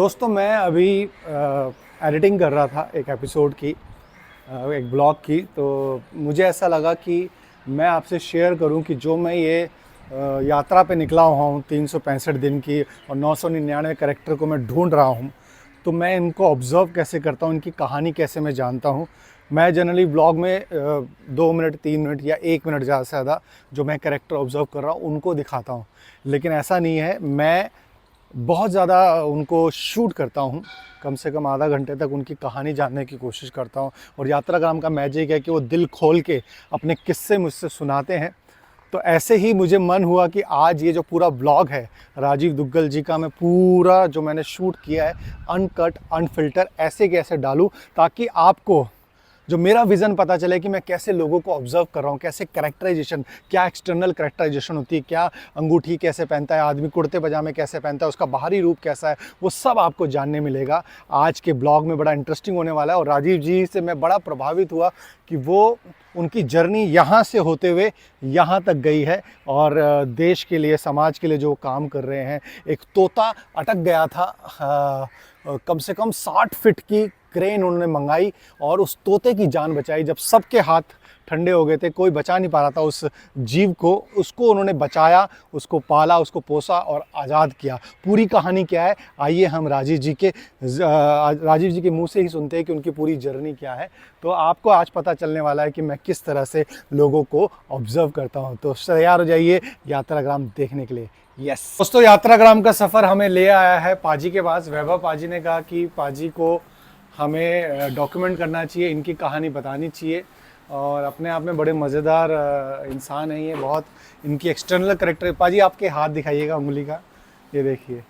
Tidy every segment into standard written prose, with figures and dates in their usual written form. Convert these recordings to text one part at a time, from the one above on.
दोस्तों मैं अभी एडिटिंग कर रहा था एक एपिसोड की, एक ब्लॉग की। तो मुझे ऐसा लगा कि मैं आपसे शेयर करूं कि जो मैं ये यात्रा पे निकला हुआ हूं 365 दिन की और 999 कैरेक्टर को मैं ढूंढ रहा हूं, तो मैं इनको ऑब्ज़र्व कैसे करता हूं, इनकी कहानी कैसे मैं जानता हूं। मैं जनरली ब्लॉग में 2 मिनट 3 मिनट या 1 मिनट ज़्यादा से ज़्यादा जो मैं कैरेक्टर ऑब्ज़र्व कर रहा हूँ उनको दिखाता हूँ, लेकिन ऐसा नहीं है। मैं बहुत ज़्यादा उनको शूट करता हूँ, कम से कम आधा घंटे तक उनकी कहानी जानने की कोशिश करता हूँ। और यात्राग्राम का मैजिक है कि वो दिल खोल के अपने किस्से मुझसे सुनाते हैं। तो ऐसे ही मुझे मन हुआ कि आज ये जो पूरा ब्लॉग है राजीव दुग्गल जी का, मैं पूरा जो मैंने शूट किया है अनकट अनफिल्टर ऐसे कैसे डालूँ ताकि आपको जो मेरा विज़न पता चले कि मैं कैसे लोगों को ऑब्ज़र्व कर रहा हूँ, कैसे कैरेक्टराइजेशन, क्या एक्सटर्नल कैरेक्टराइजेशन होती है, क्या अंगूठी कैसे पहनता है आदमी, कुर्ते पजामे कैसे पहनता है, उसका बाहरी रूप कैसा है, वो सब आपको जानने मिलेगा आज के ब्लॉग में। बड़ा इंटरेस्टिंग होने वाला है। और राजीव जी से मैं बड़ा प्रभावित हुआ कि वो उनकी जर्नी यहाँ से होते हुए यहाँ तक गई है और देश के लिए, समाज के लिए जो काम कर रहे हैं। एक तोता अटक गया था, कम से कम 60 फीट की क्रेन उन्होंने मंगाई और उस तोते की जान बचाई। जब सबके हाथ ठंडे हो गए थे, कोई बचा नहीं पा रहा था उस जीव को, उसको उन्होंने बचाया, उसको पाला, उसको पोसा और आज़ाद किया। पूरी कहानी क्या है, आइए हम राजीव जी के मुंह से ही सुनते हैं कि उनकी पूरी जर्नी क्या है। तो आपको आज पता चलने वाला है कि मैं किस तरह से लोगों को ऑब्ज़र्व करता हूँ। तो तैयार हो जाइए यात्राग्राम देखने के लिए। यस दोस्तों, यात्राग्राम का सफ़र हमें ले आया है पाजी के पास। वैभव पाजी ने कहा कि पाजी को हमें डॉक्यूमेंट करना चाहिए, इनकी कहानी बतानी चाहिए। और अपने आप में बड़े मज़ेदार इंसान हैं ये, बहुत इनकी एक्सटर्नल कैरेक्टर। पाजी आपके हाथ दिखाइएगा उंगली का, ये देखिए।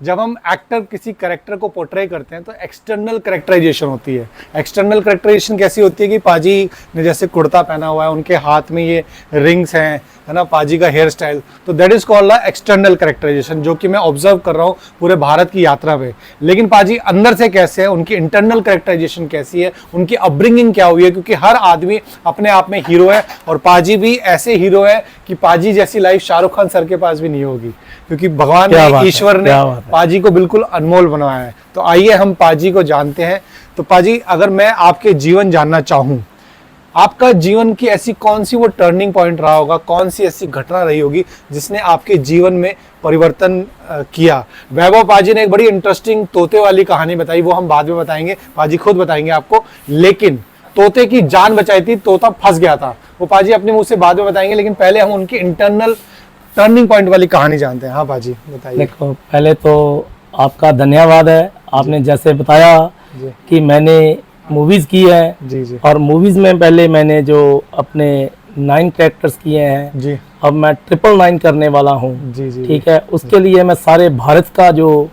जब हम एक्टर किसी कैरेक्टर को पोर्ट्रे करते हैं तो एक्सटर्नल कैरेक्टराइजेशन होती है। एक्सटर्नल कैरेक्टराइजेशन कैसी होती है कि पाजी ने जैसे कुर्ता पहना हुआ है, उनके हाथ में ये रिंग्स हैं, है ना, पाजी का हेयर स्टाइल, तो that is called the external characterisation, जो कि मैं ऑब्जर्व कर रहा हूँ पूरे भारत की यात्रा पे। लेकिन पाजी अंदर से कैसे है, उनकी इंटरनल कैरेक्टराइजेशन कैसी है, उनकी अपब्रिंगिंग क्या हुई है, क्योंकि हर आदमी अपने आप में हीरो है और पाजी भी ऐसे हीरो है कि पाजी जैसी लाइफ शाहरुख खान सर के पास भी नहीं होगी, क्योंकि भगवान ने, ईश्वर ने पाजी को बिल्कुल अनमोल बनाया है। तो आइए हम पाजी को जानते हैं। तो पाजी, अगर मैं आपके जीवन जानना चाहूँ, आपका जीवन की ऐसी कौन सी वो टर्निंग पॉइंट रहा होगा, कौन सी ऐसी घटना रही होगी जिसने आपके जीवन में परिवर्तन किया। वैभव पाजी ने एक बड़ी इंटरेस्टिंग तोते वाली कहानी बताई, वो हम बाद में बताएंगे, पाजी खुद बताएंगे आपको। लेकिन तोते की जान बचाई थी, तोता फंस गया था, वो पाजी अपने मुंह से बाद में बताएंगे। लेकिन पहले हम उनकी इंटरनल टर्निंग पॉइंट वाली कहानी जानते हैं। हाँ पाजी बताइए। देखो, पहले तो आपका धन्यवाद है, आपने जैसे बताया कि मैंने मूवीज की है जी जी। और मूवीज में पहले मैंने जो अपने 9 कैरेक्टर्स किए हैं जी, अब मैं 999 करने वाला हूँ। जी जी, ठीक है, उसके लिए मैं सारे भारत का जो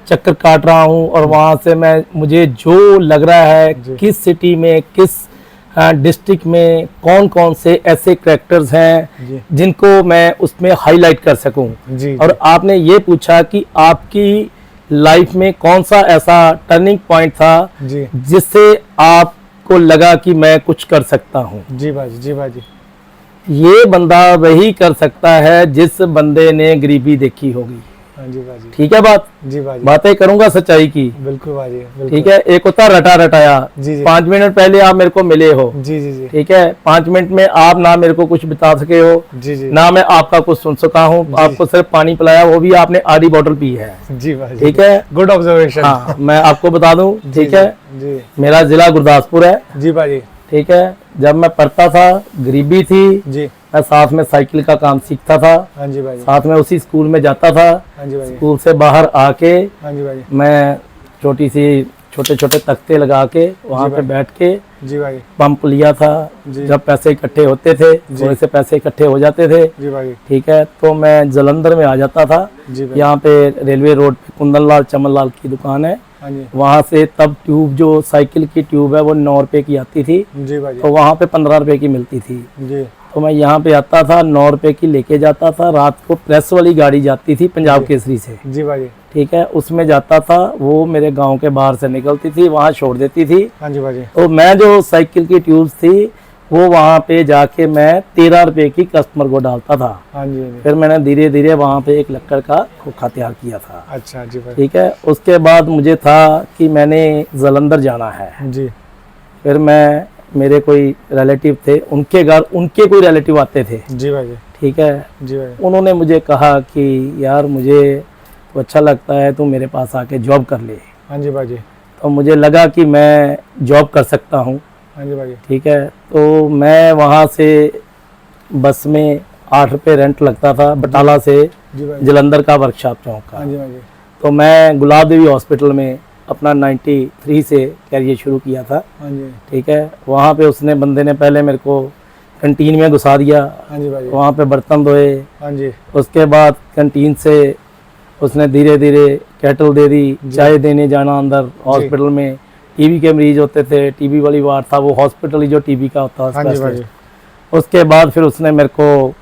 चक्कर काट रहा हूँ और वहाँ से मुझे जो लग रहा है किस सिटी में, किस डिस्ट्रिक्ट में कौन कौन से ऐसे कैरेक्टर्स हैं जिनको मैं उसमें हाईलाइट कर सकूं। और आपने ये पूछा कि आपकी लाइफ में कौन सा ऐसा टर्निंग पॉइंट था जिससे आपको लगा कि मैं कुछ कर सकता हूँ। जी बाजी, जी बाजी। ये बंदा वही कर सकता है जिस बंदे ने गरीबी देखी होगी। जी बाजी। ठीक है बात? जी बाजी। बातें करूंगा सच्चाई की। बिल्कुल बाजी, बिल्कुल। ठीक है, एक होता रटा रटाया। जी जी। 5 मिनट पहले आप मेरे को मिले हो। जी जी जी। ठीक है, 5 मिनट में आप ना मेरे को कुछ बता सके हो, जी जी, ना मैं आपका कुछ सुन सका हूँ। आपको सिर्फ पानी पिलाया, वो भी आपने आधी बोतल पी है। जी बाजी। ठीक है, गुड ऑब्जर्वेशन। हाँ, मैं आपको बता दूं। ठीक है जी, मेरा जिला गुरदासपुर है। जी बाजी। ठीक है, जब मैं पढ़ता था गरीबी थी जी, मैं साथ में साइकिल का काम सीखता था। हाँ जी भाई। साथ में उसी स्कूल में जाता था। हाँ जी भाई। स्कूल से बाहर आके हाँ जी भाई, मैं छोटी सी छोटे छोटे तख्ते लगा के वहाँ पे बैठ के जी भाई पंप लिया था। जब पैसे इकट्ठे होते थे, थोड़े से पैसे इकट्ठे हो जाते थे जी भाई, ठीक है, तो मैं जलंधर में आ जाता था। यहाँ पे रेलवे रोड पे कुंदन लाल चमन लाल की दुकान है, वहाँ से तब ट्यूब, जो साइकिल की ट्यूब है, वो 9 रुपए की आती थी जी भाई, तो वहाँ पे 15 रुपए की मिलती थी जी। तो मैं यहाँ पे आता था, 9 रुपए की लेके जाता था। रात को प्रेस वाली गाड़ी जाती थी पंजाब केसरी से जी भाई, ठीक है, उसमें जाता था। वो मेरे गांव के बाहर से निकलती थी, वहाँ छोड़ देती थी। हाँ जी भाई। तो मैं जो साइकिल की ट्यूब्स थी वो वहाँ पे जाके मैं 13 रुपए की कस्टमर को डालता था। हाँ जी, हाँ जी। फिर मैंने धीरे धीरे वहाँ पे एक लक्कड़ का खोखा तैयार किया था। अच्छा जी भाई। ठीक है, उसके बाद मुझे था कि मैंने जलंधर जाना है। जी फिर मैं, मेरे कोई रिलेटिव थे, उनके घर उनके कोई रिलेटिव आते थे। जी भाई जी। ठीक है, जी भाई। उन्होंने मुझे कहा कि यार मुझे तो अच्छा लगता है, तू मेरे पास आके जॉब कर ले। हाँ जी भाई जी। तो मुझे लगा कि मैं जॉब कर सकता हूँ। हाँ जी भाई जी। ठीक है, तो मैं वहाँ से बस में 8 रुपये रेंट लगता था बटाला से जी भाई। जलंधर का वर्कशॉप चौक का। हाँ जी भाई जी। तो मैं गुलाब देवी हॉस्पिटल में अपना 93 से कैरियर शुरू किया था। हाँ जी। ठीक है, वहाँ पे उसने बंदे ने पहले मेरे को कैंटीन में घुसा दिया। हाँ जी भाई जी। वहाँ पे बर्तन धोए। हाँ जी। उसके बाद कैंटीन से उसने धीरे धीरे केटल दे दी, चाय देने जाना अंदर हॉस्पिटल में। टीबी के मरीज होते थे, टीबी वाली वार्ड था वो, हॉस्पिटल ही जो टीबी का होता हाँ जी भाई जी। है। उसके बाद फिर उसने मेरे को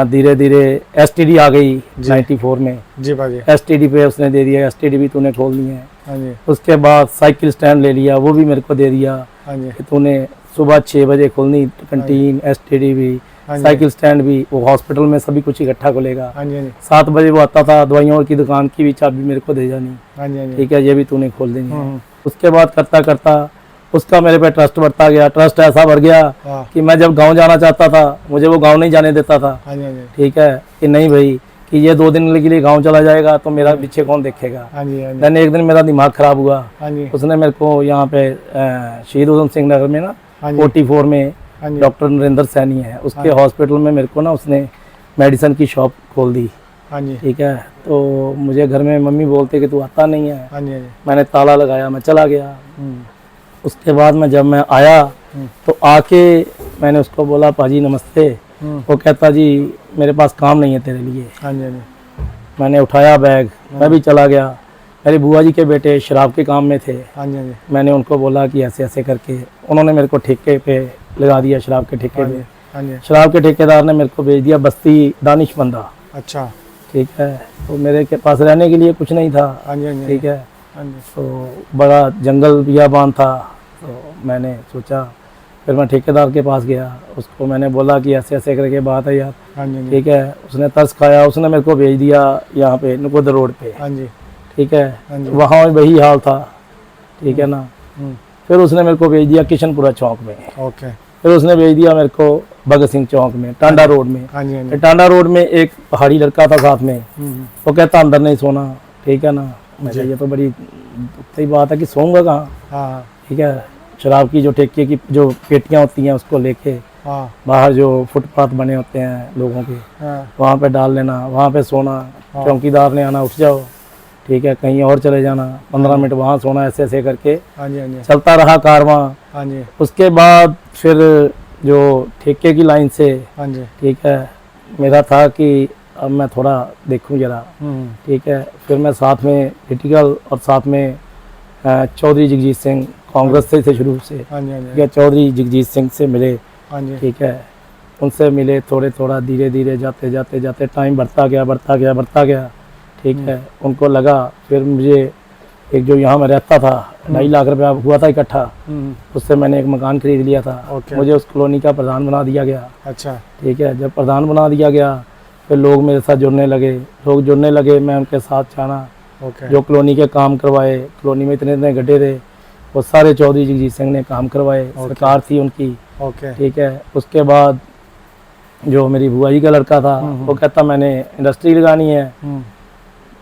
धीरे धीरे एसटीडी आ गई 94 में। जी भाई जी। एसटीडी पे उसने दे दिया, एसटीडी भी तूने खोल दी है। हाँ जी। उसके बाद साइकिल स्टैंड ले लिया, वो भी मेरे को दे दिया हाँ जी। कि तूने सुबह 6 बजे खोलनी कैंटीन, एसटीडी भी, हाँ जी। साइकिल स्टैंड भी, वो हॉस्पिटल में सभी कुछ इकट्ठा खोलेगा। हाँ जी। हाँ जी। 7 बजे वो आता था, दवाइयों की दुकान की भी चाबी मेरे को दे जानी। हाँ जी। हाँ जी। ठीक है, ये भी तूने खोल देनी है। उसके बाद करता करता उसका मेरे पे ट्रस्ट बढ़ता गया। ट्रस्ट ऐसा बढ़ गया हाँ। कि मैं जब गांव जाना चाहता था, मुझे वो गांव नहीं जाने देता था। हाँ जी। हाँ जी। ठीक है, कि नहीं भाई कि ये 2 दिन के लिए गांव चला जाएगा तो मेरा पीछे कौन देखेगा। हाँ जी। हाँ जी। मैंने एक दिन मेरा दिमाग खराब हुआ, हाँ जी। उसने मेरे को यहाँ पे शहीद उधम सिंह नगर में ना हाँ जी। 44 में हाँ जी। डॉक्टर नरेंद्र सैनी है, उसके हॉस्पिटल में मेरे को ना उसने मेडिसिन की शॉप खोल दी। हाँ जी। ठीक है, तो मुझे घर में मम्मी बोलते कि तू आता नहीं है। हाँ जी। हाँ जी। मैंने ताला लगाया, मैं चला गया। हम्म। उसके बाद में जब मैं आया तो आके मैंने उसको बोला पाजी नमस्ते। वो कहता जी मेरे पास काम नहीं है तेरे लिए। हाँ जी। हाँ जी। मैंने उठाया बैग, मैं भी चला गया। मेरी बुआ जी के बेटे शराब के काम में थे। हाँ जी। हाँ जी। मैंने उनको बोला कि ऐसे ऐसे करके, उन्होंने मेरे को ठेके पे लगा दिया, शराब के ठेके पे। हाँ जी। शराब के ठेकेदार ने मेरे को भेज दिया बस्ती दानिशमंदा। अच्छा। ठीक है, तो मेरे के पास रहने के लिए कुछ नहीं था। हाँ जी। हाँ जी। ठीक है, हाँ जी। तो बड़ा जंगल बियाबान था। तो मैंने सोचा, फिर मैं ठेकेदार के पास गया, उसको मैंने बोला कि ऐसे ऐसे करके बात है यार। हाँ जी। ठीक है, उसने तरस खाया, उसने मेरे को भेज दिया यहाँ पे नकोदर रोड पे। हाँ जी। ठीक है, हाँ जी। वहाँ वही हाल था। ठीक है ना, फिर उसने मेरे को भेज दिया किशनपुरा चौक में। ओके। फिर उसने भेज दिया मेरे को भगत सिंह चौक में, टांडा रोड में। हाँ जी। हाँ जी। फिर टांडा रोड में एक पहाड़ी लड़का था साथ में, वो कहता अंदर नहीं सोना। ठीक है ना, मैं कहा, ये तो बड़ी सही बात है कि सोऊंगा कहाँ। हाँ। ठीक है, शराब की जो ठेके की जो पेटियाँ होती हैं उसको लेके हाँ। बाहर जो फुटपाथ बने होते हैं लोगों के, हाँ। वहाँ पे डाल लेना, वहाँ पे सोना। चौकीदार ने आना, उठ जाओ। ठीक है, कहीं और चले जाना, 15 मिनट वहाँ सोना, ऐसे ऐसे करके हाँ जी। हाँ जी। चलता रहा कारवां। हाँ जी। उसके बाद फिर जो ठेके की लाइन से, हाँ जी। ठीक है, मेरा था कि अब मैं थोड़ा देखूं जरा। ठीक है, फिर मैं साथ में क्रिटिकल और साथ में चौधरी जगजीत सिंह, कांग्रेस से थे शुरू से। हाँ जी। हाँ ठीक जी। है, चौधरी जगजीत सिंह से मिले। हाँ जी। ठीक है, उनसे मिले, थोड़े थोड़ा धीरे धीरे जाते जाते जाते टाइम बढ़ता गया बढ़ता गया बढ़ता गया। ठीक है, उनको लगा, फिर मुझे एक जो यहाँ में रहता था 2.5 लाख रुपया हुआ था इकट्ठा, उससे मैंने एक मकान खरीद लिया था। ओके। मुझे उस कॉलोनी का प्रधान बना दिया गया। अच्छा। ठीक है, जब प्रधान बना दिया गया फिर लोग मेरे साथ जुड़ने लगे, मैं उनके साथ जाना। ओके। जो कॉलोनी के काम करवाए, कॉलोनी में इतने इतने गड्ढे थे, वो सारे चौधरी जगजीत सिंह ने काम करवाए, सरकार थी उनकी। ओके। ठीक है, उसके बाद जो मेरी बुआ जी का लड़का था वो कहता मैंने इंडस्ट्री लगानी है,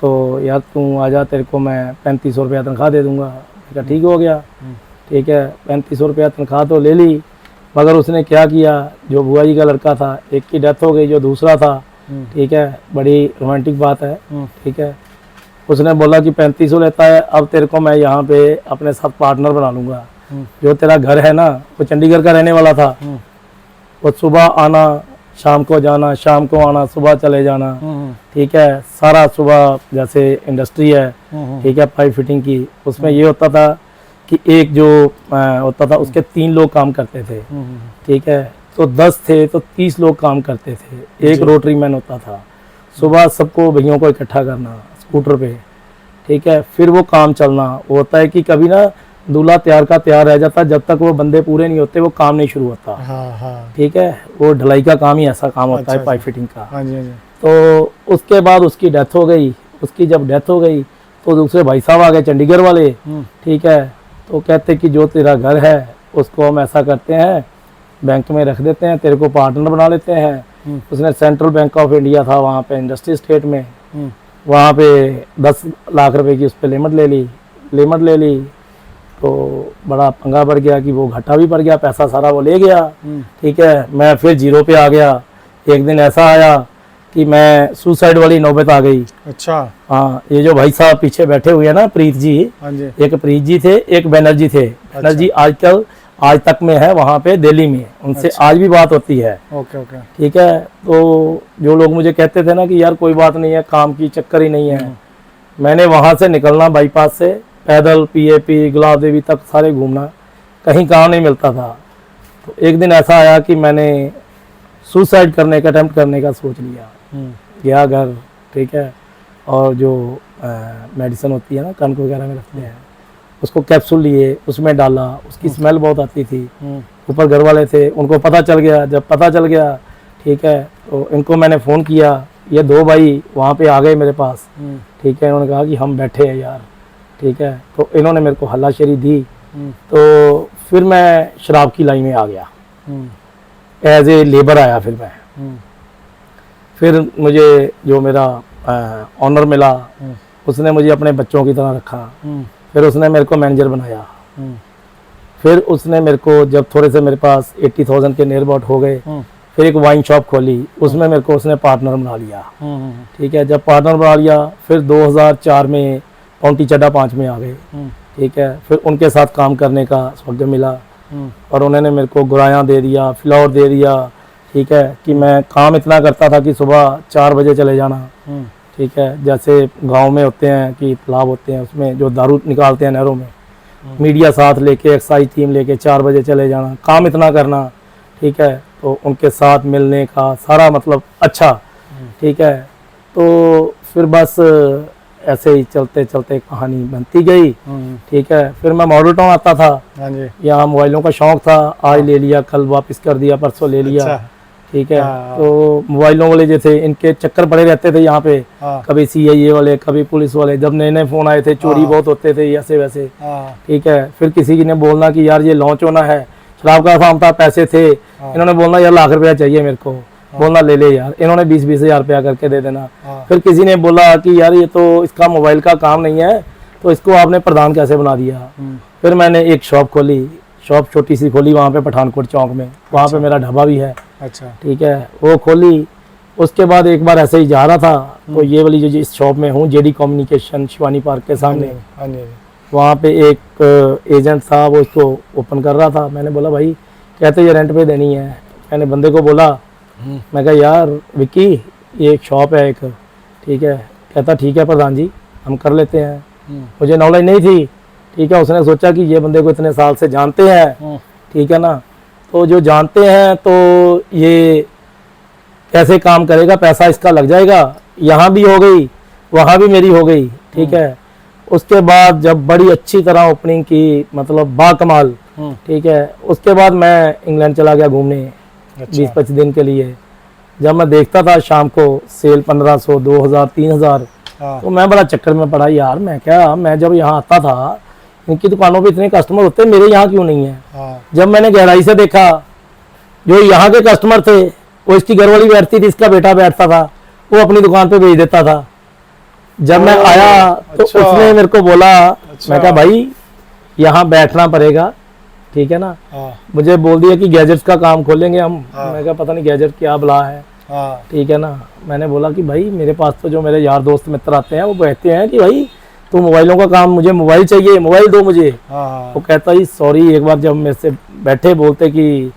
तो यार तू आजा, तेरे को मैं 3500 रुपया तनख्वाह दे दूंगा। मैं कहा ठीक हो गया। ठीक है, 3500 रुपया तनख्वाह तो ले ली, मगर उसने क्या किया, जो बुआ जी का लड़का था एक की डेथ हो गई, जो दूसरा था, ठीक है, बड़ी रोमांटिक बात है। ठीक है, उसने बोला कि 3500 लेता है, अब तेरे को मैं यहाँ पे अपने साथ पार्टनर बना लूँगा। जो तेरा घर है ना, वो चंडीगढ़ का रहने वाला था, वो सुबह आना शाम को जाना, शाम को आना, सुबह चले जाना। ठीक है, सारा सुबह जैसे इंडस्ट्री है, ठीक है, पाइप फिटिंग की, उसमें ये होता था कि एक जो होता था उसके 3 लोग काम करते थे। ठीक है, तो 10 थे तो 30 लोग काम करते थे। एक रोटरी मैन होता था, सुबह सबको भैयों को इकट्ठा करना स्कूटर पे। ठीक है, फिर वो काम चलना, वो होता है कि कभी ना दूल्हा तैयार का तैयार रह जाता, जब तक वो बंदे पूरे नहीं होते वो काम नहीं शुरू होता। हाँ हाँ। ठीक है, वो ढलाई का काम ही ऐसा काम होता है, अच्छा, पाइप फिटिंग का। हाँ जी हाँ जी। तो उसके बाद उसकी डेथ हो गई। उसकी जब डेथ हो गई तो दूसरे भाई साहब आ गए चंडीगढ़ वाले। ठीक है, तो कहते कि जो तेरा घर है उसको हम ऐसा करते हैं, बैंक में रख देते हैं, तेरे को पार्टनर बना लेते हैं। उसने सेंट्रल बैंक ऑफ इंडिया था वहाँ पे इंडस्ट्री स्टेट में, वहाँ पे 10 लाख रुपए की उस पर लिमिट ले ली। तो बड़ा पंगा पड़ गया कि वो घाटा भी पड़ गया, पैसा सारा वो ले गया। ठीक है, मैं फिर जीरो पे आ गया। एक दिन ऐसा आया कि मैं सुसाइड वाली नौबत आ गई। अच्छा। हाँ, ये जो भाई साहब पीछे बैठे हुए हैं ना, प्रीत जी, हाँ जी। एक प्रीत जी थे, एक बैनर्जी थे। बैनर्जी आजकल आज तक में है वहाँ पे दिल्ली में, उनसे आज भी बात होती है। Okay okay. ठीक है, तो जो लोग मुझे कहते थे ना कि यार कोई बात नहीं है, काम की चक्कर ही नहीं है, मैंने वहाँ से निकलना बाईपास से पैदल पीएपी गुलाब देवी तक सारे घूमना, कहीं काम नहीं मिलता था। तो एक दिन ऐसा आया कि मैंने सुसाइड करने का अटेम्प्ट करने का सोच लिया। गया घर, ठीक है, और जो मेडिसिन होती है ना कणक वगैरह में रखते हैं, उसको कैप्सूल लिए, उसमें डाला, उसकी स्मेल बहुत आती थी। ऊपर घर वाले थे, उनको पता चल गया। जब पता चल गया, ठीक है, तो इनको मैंने फ़ोन किया, ये 2 भाई वहाँ पे आ गए मेरे पास। ठीक है, इन्होंने कहा कि हम बैठे हैं यार। ठीक है, तो इन्होंने मेरे को हल्लाशेरी दी। तो फिर मैं शराब की लाइन में आ गया, एज ए लेबर आया। फिर मुझे जो मेरा ऑनर मिला, उसने मुझे अपने बच्चों की तरह रखा। फिर उसने मेरे को मैनेजर बनाया। फिर उसने मेरे को जब थोड़े से मेरे पास 80,000 के नियर अबाउट हो गए, फिर एक वाइन शॉप खोली, उसमें मेरे को उसने पार्टनर बना लिया। ठीक है, जब पार्टनर बना लिया, फिर 2004 में पाउंटी चड्डा 5 में आ गए। ठीक है, फिर उनके साथ काम करने का सौभाग्य मिला और उन्होंने मेरे को गुराया दे दिया, फ्लावर दे दिया। ठीक है, कि मैं काम इतना करता था कि सुबह 4 बजे चले जाना। ठीक है, जैसे गांव में होते हैं कि तालाब होते हैं, उसमें जो दारू निकालते हैं नहरों में, मीडिया साथ लेके एक्साइज टीम लेके 4 बजे चले जाना, काम इतना करना। ठीक है, तो उनके साथ मिलने का सारा मतलब अच्छा। ठीक है, तो फिर बस ऐसे ही चलते चलते कहानी बनती गई। ठीक है, फिर मैं मॉडल टाउन आता था, यहाँ मोबाइलों का शौक था, आज ले लिया, कल वापस कर दिया, परसों ले लिया। अच्छा। ठीक है, तो मोबाइलों वाले जो थे इनके चक्कर पड़े रहते थे यहाँ पे, कभी सीआईए वाले, कभी पुलिस वाले। जब नए नए फोन आए थे, चोरी बहुत होते थे ऐसे वैसे। ठीक है, फिर किसी ने बोलना कि यार ये लॉन्च होना है, शराब का काम था, पैसे थे, इन्होंने बोलना यार लाख रुपया चाहिए मेरे को, बोलना ले ले यार, इन्होंने 20-20 हज़ार रुपया करके दे देना। फिर किसी ने बोला कि यार ये तो इसका मोबाइल का काम नहीं है, तो इसको आपने प्रधान कैसे बना दिया। फिर मैंने एक शॉप खोली, शॉप छोटी सी खोली वहाँ पे पठानकोट चौक में, वहाँ पे मेरा ढाबा भी है। अच्छा। ठीक है, वो खोली। उसके बाद एक बार ऐसे ही जा रहा था, तो ये वाली जो इस शॉप में हूँ, जेडी कम्युनिकेशन शिवानी पार्क के सामने, वहाँ पे एक एजेंट था, वो इसको ओपन कर रहा था। मैंने बोला भाई, कहते ये रेंट पे देनी है। मैंने बंदे को बोला, मैं कहा यार विक्की, ये एक शॉप है एक। ठीक है, कहता ठीक है प्रधान जी, हम कर लेते हैं। मुझे नॉलेज नहीं थी। ठीक है, उसने सोचा कि ये बंदे को इतने साल से जानते हैं। ठीक है ना, तो जो जानते हैं तो ये कैसे काम करेगा, पैसा इसका लग जाएगा। यहाँ भी हो गई, वहाँ भी मेरी हो गई। ठीक है, उसके बाद जब बड़ी अच्छी तरह ओपनिंग की, मतलब बाकमाल। ठीक है, उसके बाद मैं इंग्लैंड चला गया घूमने। अच्छा। 20-25 दिन के लिए। जब मैं देखता था शाम को सेल 1500, 2000, 3000, तो मैं बड़ा चक्कर में पड़ा यार। मैं जब यहाँ आता था, इनकी दुकानों पे इतने कस्टमर होते, मेरे यहाँ क्यों नहीं है। जब मैंने गहराई से देखा, जो यहाँ के कस्टमर थे, वो इसकी घरवाली बैठती थी, इसका बेटा बैठता था, वो अपनी दुकान पे भेज देता था। जब मैं आया तो उसने मेरे को बोला, मैं कहा भाई यहाँ बैठना पड़ेगा। ठीक है ना, मुझे बोल दिया कि गैजेट्स का काम खोलेंगे हम। मैं कहा पता नहीं गैजेट क्या बला है। ठीक है ना, मैंने बोला कि भाई मेरे पास तो जो मेरे यार दोस्त मित्र आते हैं, वो कहते हैं कि भाई तू मोबाइलों का काम, मुझे मोबाइल चाहिए, मोबाइल दो मुझे। वो कहता ही सॉरी, एक बार जब मेरे से बैठे बोलते कि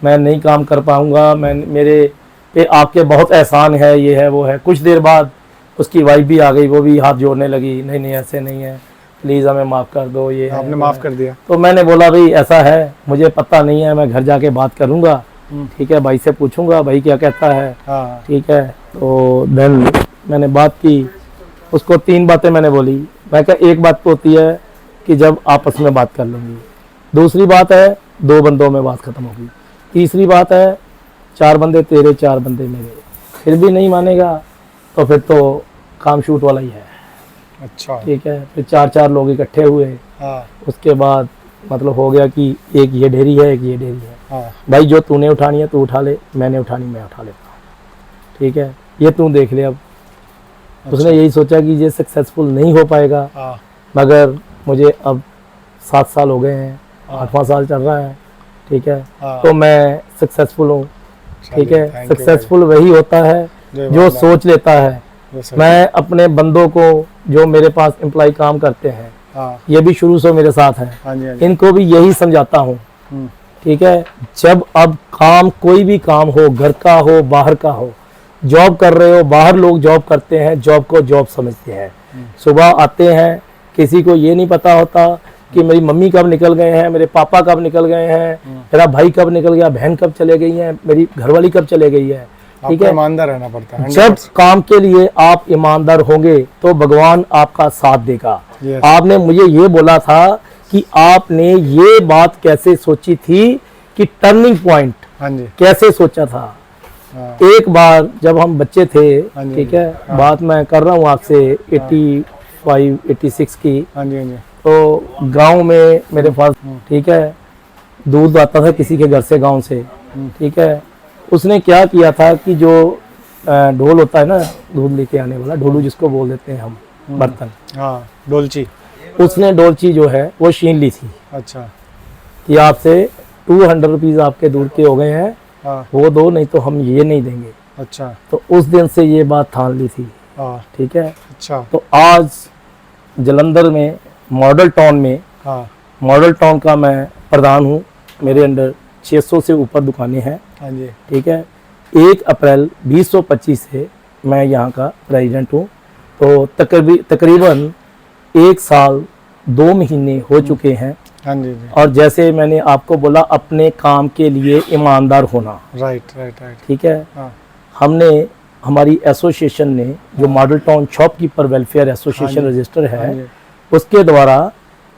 मैं नहीं काम कर पाऊंगा, मैं मेरे पे आपके बहुत एहसान है, ये है वो है। कुछ देर बाद उसकी वाइफ भी आ गई, वो भी हाथ जोड़ने लगी, नहीं नहीं ऐसे नहीं है, प्लीज़ हमें माफ़ कर दो। ये आपने माफ़ कर दिया। तो मैंने बोला भाई ऐसा है, मुझे पता नहीं है, मैं घर जाके बात करूँगा। ठीक है, भाई से पूछूंगा भाई क्या कहता है। ठीक है, तो देन मैंने बात की, उसको 3 बातें मैंने बोली। मैं क्या, एक बात तो होती है कि जब आपस में बात कर लेंगे। दूसरी बात है 2 बंदों में बात खत्म होगी। तीसरी बात है 4 बंदे तेरे 4 बंदे मेरे, फिर भी नहीं मानेगा तो फिर तो काम शूट वाला ही है। अच्छा। ठीक है, फिर 4 लोग इकट्ठे हुए, हाँ उसके बाद मतलब हो गया कि एक ये ढेरी है एक ये ढेरी है। हाँ भाई जो तूने उठानी है तू उठा ले, मैंने उठानी मैं उठा लेता हूँ। ठीक है, ये तू देख ले। अब उसने यही सोचा कि ये सक्सेसफुल नहीं हो पाएगा, हाँ मगर मुझे अब 7 साल हो गए हैं, 8वां साल चल रहा है। ठीक है, हाँ। तो मैं सक्सेसफुल हूँ। ठीक चलिए, है, thank you सक्सेसफुल वही होता है जय जो माता। सोच लेता है। मैं अपने बंदों को जो मेरे पास एम्प्लॉय काम करते हैं, हाँ ये भी शुरू से मेरे साथ हैं, हाँ जी हाँ जी। इनको भी यही समझाता हूँ। हम्म, ठीक है, जब अब काम कोई भी काम हो, घर का हो बाहर का हो, जॉब कर रहे हो, बाहर लोग जॉब करते हैं, जॉब को जॉब समझते हैं। सुबह आते हैं, किसी को ये नहीं पता होता कि मेरी मम्मी कब निकल गए हैं, मेरे पापा कब निकल गए हैं, मेरा भाई कब निकल गया, बहन कब चले गई है, मेरी घरवाली कब चले गई है। ठीक आपको है, ईमानदार रहना पड़ता है। जब काम के लिए आप ईमानदार होंगे तो भगवान आपका साथ देगा। Yes. आपने मुझे ये बोला था कि आपने ये बात कैसे सोची थी कि टर्निंग पॉइंट हाँ जी कैसे सोचा था। हाँ एक बार जब हम बच्चे थे, हाँ जी, ठीक है, हाँ। बात मैं कर रहा हूँ आपसे 85-86 की, हाँ जी हाँ जी। तो गांव में मेरे पास, ठीक है, दूध आता था किसी के घर से गांव से। ठीक है, उसने क्या किया था कि जो ढोल होता है ना, दूध लेके आने वाला ढोलू जिसको बोल देते हैं हम, बर्तन, हाँ डोलची। उसने डोलची जो है वो छीन ली थी अच्छा। कि आपसे 200 रुपीज़ आपके दूध के हो गए हैं, हाँ वो दो, नहीं तो हम ये नहीं देंगे। अच्छा। तो उस दिन से ये बात ठान ली थी। हाँ ठीक है, अच्छा। तो आज जलंधर में मॉडल टाउन में, हाँ मॉडल टाउन का मैं प्रधान हूँ। मेरे अंडर 600 से ऊपर दुकानें हैं। हाँ जी। ठीक है, 1 अप्रैल 2025 से मैं यहाँ का प्रेसिडेंट हूँ। तो तकरीबन 1 साल 2 महीने हो चुके हैं। हाँ जी जी। और जैसे मैंने आपको बोला, अपने काम के लिए ईमानदार होना। Right right right. ठीक है, हाँ हमने, हमारी एसोसिएशन ने जो model town shopkeeper welfare association हाँ जी, रजिस्टर हाँ है, जी। उसके द्वारा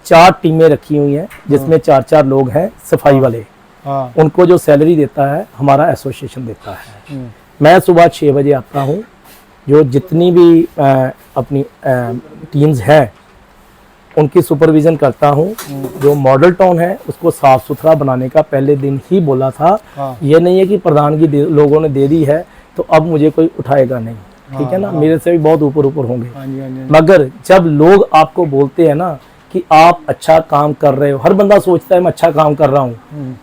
4 टीमें रखी हुई हैं, जिसमें 4-4 लोग हैं सफाई वाले। हाँ उनको जो सैलरी देता है हमारा एसोसिएशन देता है। हम्म, मैं सुबह 6 बजे आता हूँ। जो जितनी भी अपनी टीम्स हैं उनकी सुपरविज़न करता हूँ। जो मॉडल टाउन है उसको साफ़ सुथरा बनाने का पहले दिन ही बोला था। हाँ ये नहीं है कि प्रधानगी लोगों ने दे दी है तो अब मुझे कोई उठाएगा नहीं। ठीक है ना, मेरे से भी बहुत ऊपर ऊपर होंगे, हाँ जी हाँ जी। मगर जब लोग आपको बोलते हैं ना कि आप अच्छा काम कर रहे हो, हर बंदा सोचता है मैं अच्छा काम कर रहा हूँ।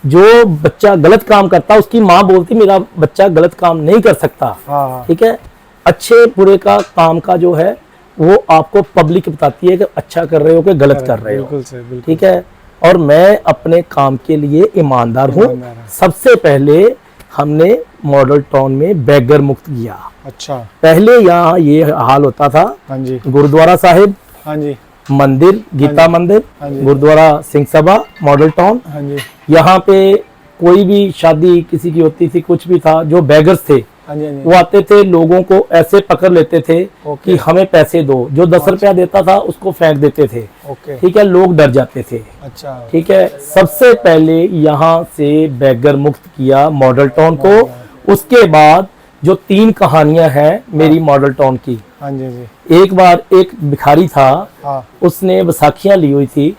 जो बच्चा गलत काम करता है उसकी माँ बोलती मेरा बच्चा गलत काम नहीं कर सकता। हाँ ठीक है, अच्छे बुरे का काम का जो है वो आपको पब्लिक बताती है कि अच्छा कर रहे हो कि गलत कर रहे हो। बिल्कुल सही, बिल्कुल। ठीक है, और मैं अपने काम के लिए ईमानदार हूँ। ईमानदार है। सबसे पहले हमने मॉडल टाउन में बेगर मुक्त किया। अच्छा। पहले यहाँ ये हाल होता था, हाँ जी गुरुद्वारा साहिब, हाँ जी मंदिर गीता मंदिर, हाँ जी। गुरुद्वारा सिंह सभा, मॉडल टाउन, हाँ जी यहाँ पे कोई भी शादी किसी की होती थी, कुछ भी था, जो बेगर्स थे हाँ जी हाँ जी। वो आते थे, लोगों को ऐसे पकड़ लेते थे ओके। कि हमें पैसे दो। जो 10 रुपया देता था उसको फेंक देते थे। ओके। ठीक है, लोग डर जाते थे। अच्छा। ठीक है, सबसे पहले यहाँ से बेगर मुक्त किया मॉडल टाउन को। उसके बाद जो 3 कहानियां हैं मेरी मॉडल टाउन की। हाँ जी जी। एक बार एक भिखारी था, हाँ उसने बैसाखियां ली हुई थी।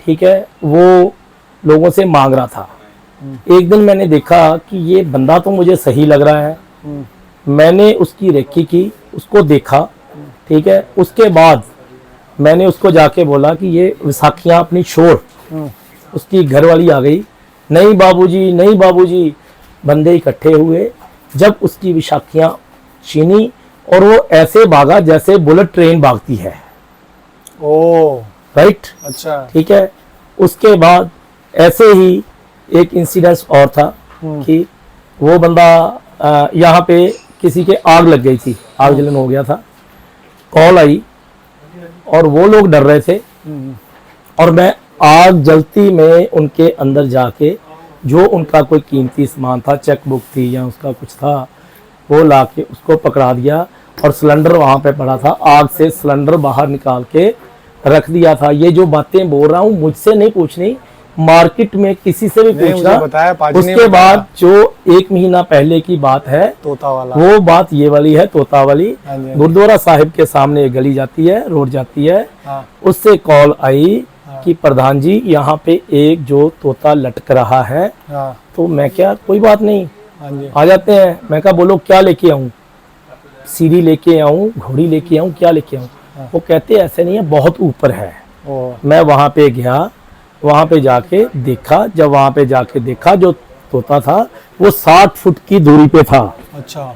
ठीक है, वो लोगों से मांग रहा था। एक दिन मैंने देखा कि ये बंदा तो मुझे सही लग रहा है। मैंने उसकी रेकी की, उसको देखा। ठीक है, उसके बाद मैंने उसको जाके बोला कि ये बैसाखियां अपनी छोड़। उसकी घरवाली आ गई, नहीं बाबूजी, नहीं बाबूजी। बंदे इकट्ठे हुए, जब उसकी बैसाखियां छीनी और वो ऐसे भागा जैसे बुलेट ट्रेन भागती है। ओ राइट। अच्छा। ठीक है, उसके बाद ऐसे ही एक इंसिडेंस और था कि वो बंदा यहाँ पे किसी के आग लग गई थी, आग जलन हो गया था। कॉल आई और वो लोग डर रहे थे और मैं आग जलती में उनके अंदर जाके जो उनका कोई कीमती सामान था, चेक बुक थी या उसका कुछ था, वो लाके उसको पकड़ा दिया। और सिलेंडर वहाँ पे पड़ा था, आग से सिलेंडर बाहर निकाल के रख दिया था। ये जो बातें बोल रहा हूँ मुझसे नहीं पूछनी, मार्केट में किसी से भी नहीं, मुझे पूछना। बताया, पाजी ने उसके बताया। बाद जो 1 महीना पहले की बात है, तोता वाला, वो बात ये वाली है, तोता वाली। हाँ जी, हाँ जी। गुरुद्वारा साहिब के सामने एक गली जाती है, रोड जाती है, हाँ, उससे कॉल आई कि प्रधान जी यहाँ पे एक जो तोता लटक रहा है। हाँ, तो मैं क्या, कोई बात नहीं, हाँ जी, आ जाते हैं। मैं कहा बोलो क्या लेके आऊं, सीढ़ी लेके आऊं, घोड़ी लेके आऊं, क्या लेके आऊं? हाँ। वो कहते ऐसे नहीं है, बहुत ऊपर है। ओ, मैं वहां पे गया, वहां पे जाके देखा। जब वहां पे जाके देखा, जो तोता था वो 60 फुट की दूरी पे था। अच्छा,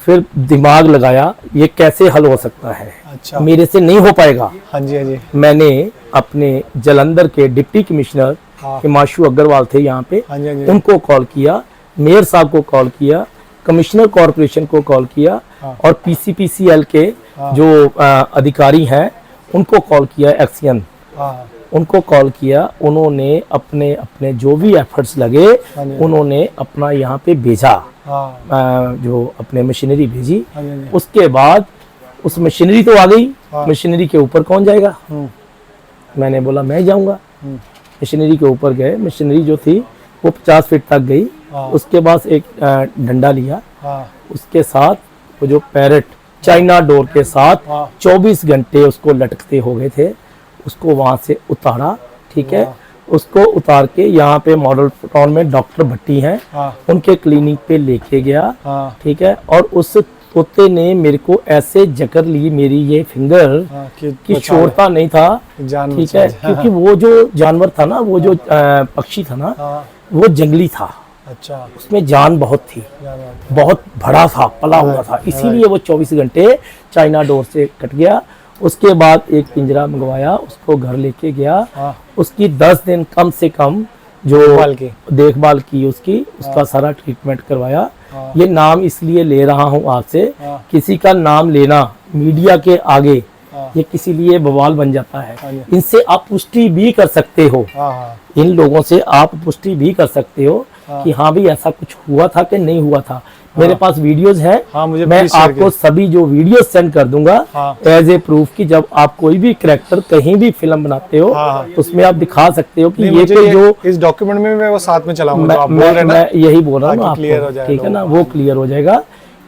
फिर दिमाग लगाया, ये कैसे हल हो सकता है, अच्छा, मेरे से नहीं हो पाएगा। हाँ जी, हाँ जी, मैंने अपने जलंधर के डिप्टी कमिश्नर हाँ, हिमांशु अग्रवाल थे यहाँ पे, हाँ जी, हाँ जी, उनको कॉल किया, मेयर साहब को कॉल किया, कमिश्नर कॉरपोरेशन को कॉल किया, हाँ। और पीसीपीसीएल के हाँ। जो अधिकारी हैं उनको कॉल किया, एक्सियन, हाँ, उनको कॉल किया। उन्होंने अपने अपने जो भी एफर्ट्स लगे, हाँ जी, उन्होंने अपना यहाँ पे भेजा, हाँ, जो अपने मशीनरी भेजी। हाँ जी, हाँ जी, उसके बाद उस मशीनरी तो आ गई, हाँ। मशीनरी के ऊपर कौन जाएगा? हम्म, मैंने बोला मैं जाऊंगा। हम्म, मशीनरी के ऊपर गए, मशीनरी जो थी वो 50 फीट तक गई। हाँ। उसके बाद एक डंडा लिया, हाँ, उसके साथ वो जो पैरेट चाइना डोर के साथ हाँ। 24 घंटे उसको लटकते हो गए थे, उसको वहां से उतारा। ठीक है, वाह। उसको उतार के यहाँ पे मॉडल टाउन में डॉक्टर भट्टी हैं, हाँ, उनके क्लिनिक पे लेके गया। हाँ, ठीक है, और उस तोते ने मेरे को ऐसे जकड़ ली मेरी ये फिंगर हाँ, कि बचा छोड़ता नहीं था। ले, जान ठीक बचा है, ले। क्योंकि वो जो जानवर था ना, वो जो पक्षी था ना, हाँ, वो जंगली था, अच्छा, उसमें जान बहुत थी, क्या बात है। बहुत बड़ा था, पला हुआ था, इसीलिए वो 24 घंटे चाइना डोर से कट गया। उसके बाद एक पिंजरा मंगवाया, उसको घर लेके गया, हाँ, उसकी 10 दिन कम से कम जो देखभाल की। देखभाल की उसका सारा ट्रीटमेंट करवाया। हाँ। ये नाम इसलिए ले रहा हूँ आपसे, हाँ। किसी का नाम लेना मीडिया के आगे हाँ। ये किसी लिए बवाल बन जाता है। हाँ जी। इनसे आप पुष्टि भी कर सकते हो, हाँ, हाँ, इन लोगों से आप पुष्टि भी कर सकते हो हाँ। कि हाँ भी ऐसा कुछ हुआ था कि नहीं हुआ था। मेरे पास वीडियोस हैं, हाँ, मुझे मैं please share आपको कीजिए। सभी जो वीडियोस सेंड कर दूंगा हाँ। एज ए प्रूफ कि जब आप कोई भी कैरेक्टर कहीं भी फिल्म बनाते हो, हाँ, हाँ। उसमें आप दिखा सकते हो कि नहीं, ये मुझे कोई जो इस डॉक्यूमेंट में मैं वो साथ में चलाऊंगा मैं, जो आप बोल रहे हैं ना, मैं यही बोल रहा हूँ ताकि clear हो आपको, जाए ठीक है ना, लोगों वो क्लियर हो जाएगा।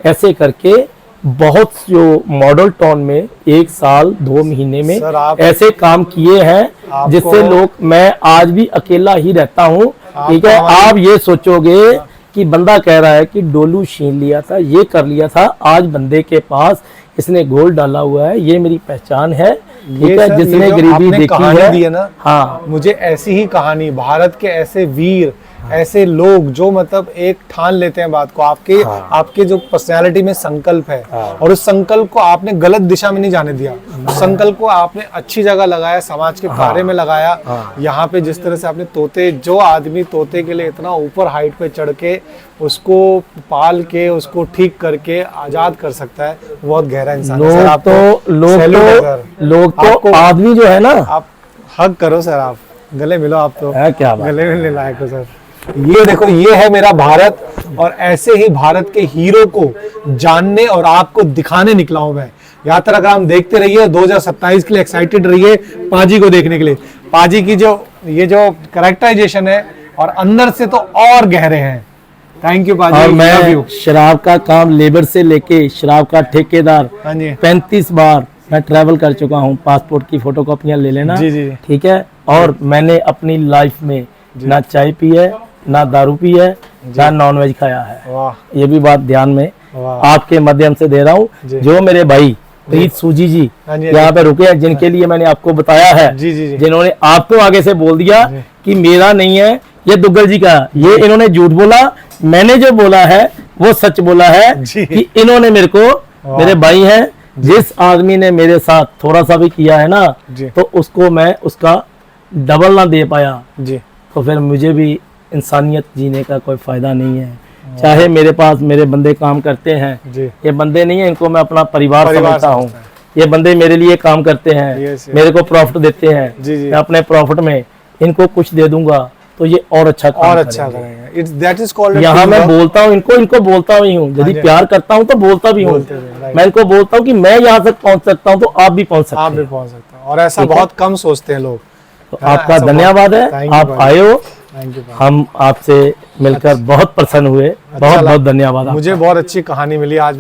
ऐसे करके बहुत जो मॉडल टाउन में 1 साल 2 महीने में सर, आप- ऐसे काम किए हैं आपको- जिससे लोग, मैं आज भी अकेला ही रहता हूँ। ठीक है, हमारी- आप ये सोचोगे कि बंदा कह रहा है कि डोलू छीन लिया था, ये कर लिया था, आज बंदे के पास इसने गोल्ड डाला हुआ है, ये मेरी पहचान है। ठीक ये है, सर, जिसने ये जो गरीबी आपने देखी कहानी है, दी है ना, हाँ, मुझे ऐसी ही कहानी, भारत के ऐसे वीर, ऐसे लोग जो मतलब एक ठान लेते हैं बात को, हाँ। आपके जो पर्सनालिटी में संकल्प है, हाँ। और उस संकल्प को आपने गलत दिशा में नहीं जाने दिया, उस संकल्प को आपने अच्छी जगह लगाया, समाज के कार्य में लगाया। हाँ। यहाँ पे जिस तरह से आपने तोते, जो आदमी तोते के लिए इतना ऊपर हाइट पे चढ़ के उसको पाल के उसको ठीक करके आजाद कर सकता है, बहुत गहरा इंसान है सर। आपको salute है सर। लोग तो आपको- आदमी जो है ना, आप हग करो सर, आप गले मिलो, आप तो है क्या बात। गले मिलने लायक हो सर। ये देखो, ये है मेरा भारत, और ऐसे ही भारत के हीरो को जानने और आपको दिखाने निकला हूं मैं। यात्रा का हम देखते रहिए, 2027 के लिए एक्साइटेड रहिए पाजी को देखने के लिए। पाजी की जो ये जो कैरेक्टराइजेशन है और अंदर से तो और गहरे हैं। थैंक यू पाजी, और love मैं you। शराब का काम लेबर से लेके शराब का ठेकेदार हाँ जी, 35 बार मैं ट्रैवल कर चुका हूँ। पासपोर्ट की फोटोकॉपियां ले लेना, जी, जी, जी। ठीक है। और मैंने अपनी लाइफ में ना चाय पी है, ना दारू पी है, ना नॉनवेज खाया है। वाह, ये भी बात ध्यान में वाह। आपके माध्यम से दे रहा हूँ। जी। जो मेरे भाई प्रीत सूजी जी हाँ जी, यहाँ पे रुके हैं, जिनके लिए मैंने आपको बताया है, जी, जी, जी। जिन्होंने आपको आगे से बोल दिया जी। कि मेरा नहीं है, ये दुग्गल जी का, ये इन्होंने झूठ बोला, मैंने जो बोला है वो सच बोला है जी। कि इन्होंने मेरे को, मेरे भाई हैं, जिस आदमी ने मेरे साथ थोड़ा सा भी किया है ना, जी। तो उसको मैं उसका डबल ना दे पाया, जी, तो फिर मुझे भी इंसानियत जीने का कोई फायदा नहीं है। चाहे मेरे पास मेरे बंदे काम करते हैं, जी। ये बंदे नहीं है, इनको मैं अपना परिवार समझता हूँ। समझता है। ये बंदे मेरे लिए काम करते हैं, Yes, yes। मेरे को प्रॉफिट देते हैं। जी, जी। मैं अपने प्रॉफिट में इनको कुछ दे दूंगा तो ये और अच्छा काम और अच्छा करेंगे। करेंगे। इट्स दैट इज कॉल्ड, यहाँ मैं बोलता हूँ इनको बोलता भी हूँ, यदि जी। प्यार करता हूँ तो बोलता भी हूँ। बोलते भी, right। मैं इनको बोलता हूँ कि मैं यहाँ तक पहुँच सकता हूँ तो आप भी पहुँच सकते आप भी हैं। पहुंच सकते हो। और ऐसा ठीक है? बहुत कम सोचते हैं लोग। तो है ना? आपका ऐसा धन्यवाद है, Thank you आप भाई। आए हो, थैंक यू भाई। हम आपसे मिलकर बहुत प्रसन्न हुए, बहुत लगा। बहुत धन्यवाद आपका। मुझे बहुत अच्छी कहानी मिली आज।